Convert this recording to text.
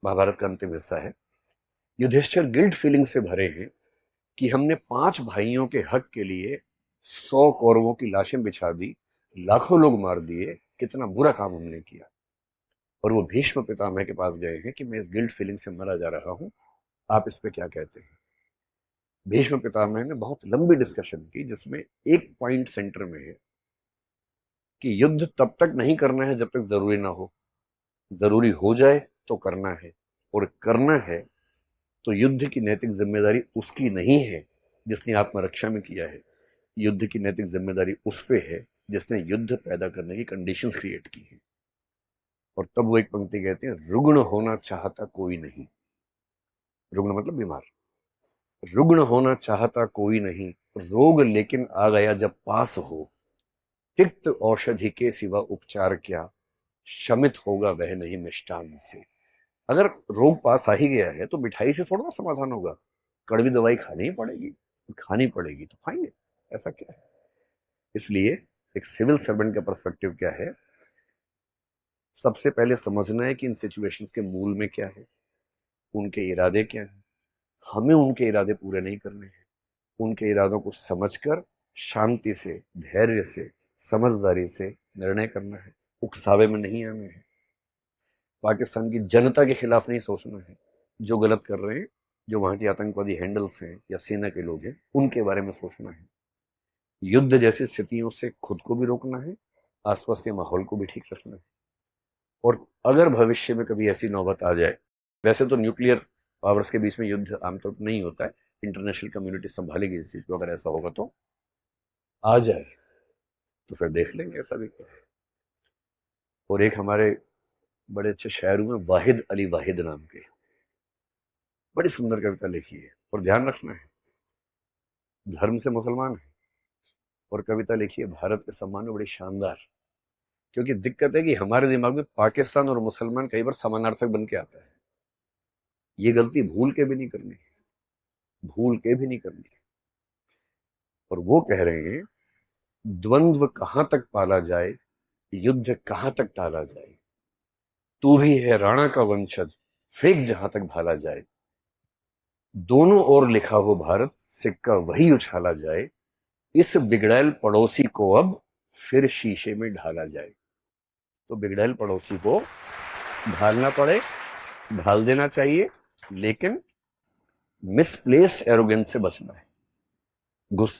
महाभारत का अंतिम हिस्सा है। युधिष्ठिर गिल्ट फीलिंग से भरे हैं कि हमने 5 भाइयों के हक के लिए 100 कौरवों की लाशें बिछा दी, लाखों लोग मार दिए, कितना बुरा काम हमने किया। और वो भीष्म पितामह के पास गए हैं कि मैं इस गिल्ट फीलिंग से मरा जा रहा हूं, आप इस पे क्या कहते हैं। भीष्म पितामह ने बहुत लंबी डिस्कशन की, जिसमें एक पॉइंट सेंटर में है कि युद्ध तब तक नहीं करना है जब तक जरूरी ना हो, जरूरी हो जाए तो करना है, और करना है तो युद्ध की नैतिक जिम्मेदारी उसकी नहीं है जिसने आत्मरक्षा में किया है। युद्ध की नैतिक जिम्मेदारी उस पे है जिसने युद्ध पैदा करने की कंडीशंस क्रिएट की है। और तब वो एक पंक्ति कहते हैं, रुग्ण होना चाहता कोई नहीं। रुग्ण मतलब बीमार। रुग्ण होना चाहता कोई नहीं, रोग लेकिन आ गया जब पास हो, तिक्त औषधि के सिवा उपचार क्या, शमित होगा वह नहीं मिष्टान से। अगर रोग पास आ ही गया है तो मिठाई से थोड़ा ना समाधान होगा, कड़वी दवाई खानी ही पड़ेगी, खानी पड़ेगी तो खाएंगे, ऐसा क्या है। इसलिए एक सिविल सर्वेंट का पर्सपेक्टिव क्या है, सबसे पहले समझना है कि इन सिचुएशंस के मूल में क्या है, उनके इरादे क्या हैं। हमें उनके इरादे पूरे नहीं करने हैं, उनके इरादों को समझकर शांति से, धैर्य से, समझदारी से निर्णय करना है, उकसावे में नहीं आना है। पाकिस्तान की जनता के खिलाफ नहीं सोचना है, जो गलत कर रहे हैं, जो वहां के आतंकवादी हैंडल्स हैं या सेना के लोग हैं, उनके बारे में सोचना है। युद्ध जैसी स्थितियों से खुद को भी रोकना है, आसपास के माहौल को भी ठीक रखना है। और अगर भविष्य में कभी ऐसी नौबत आ जाए, वैसे तो न्यूक्लियर पावर्स के बीच में युद्ध आमतौर पर नहीं होता है, इंटरनेशनल कम्युनिटी संभालेगी इस चीज को, अगर ऐसा होगा तो आ जाए तो फिर देख लेंगे ऐसा भी क्या है। और एक हमारे बड़े अच्छे शायर हुए वाहिद अली वाहिद नाम के, बड़ी सुंदर कविता लिखी है। और ध्यान रखना है, धर्म से मुसलमान है और कविता लिखी है भारत के सम्मान में, बड़ी शानदार। क्योंकि दिक्कत है कि हमारे दिमाग में पाकिस्तान और मुसलमान कई बार समानार्थक बन के आता है। ये गलती भूल के भी नहीं करनी, भूल के भी नहीं करनी। और वो कह रहे हैं, द्वंद्व कहां तक पाला जाए, युद्ध कहां तक टाला जाए, तू भी है राणा का वंशज, फेंक जहां तक भाला जाए, दोनों ओर लिखा हो भारत, सिक्का वही उछाला जाए, इस बिगड़ैल पड़ोसी को अब फिर शीशे में ढाला जाए। तो बिगड़ैल पड़ोसी को ढालना पड़े, ढाल देना चाहिए, लेकिन मिसप्लेस्ड एरोगेंस से बचना है। गुस्सा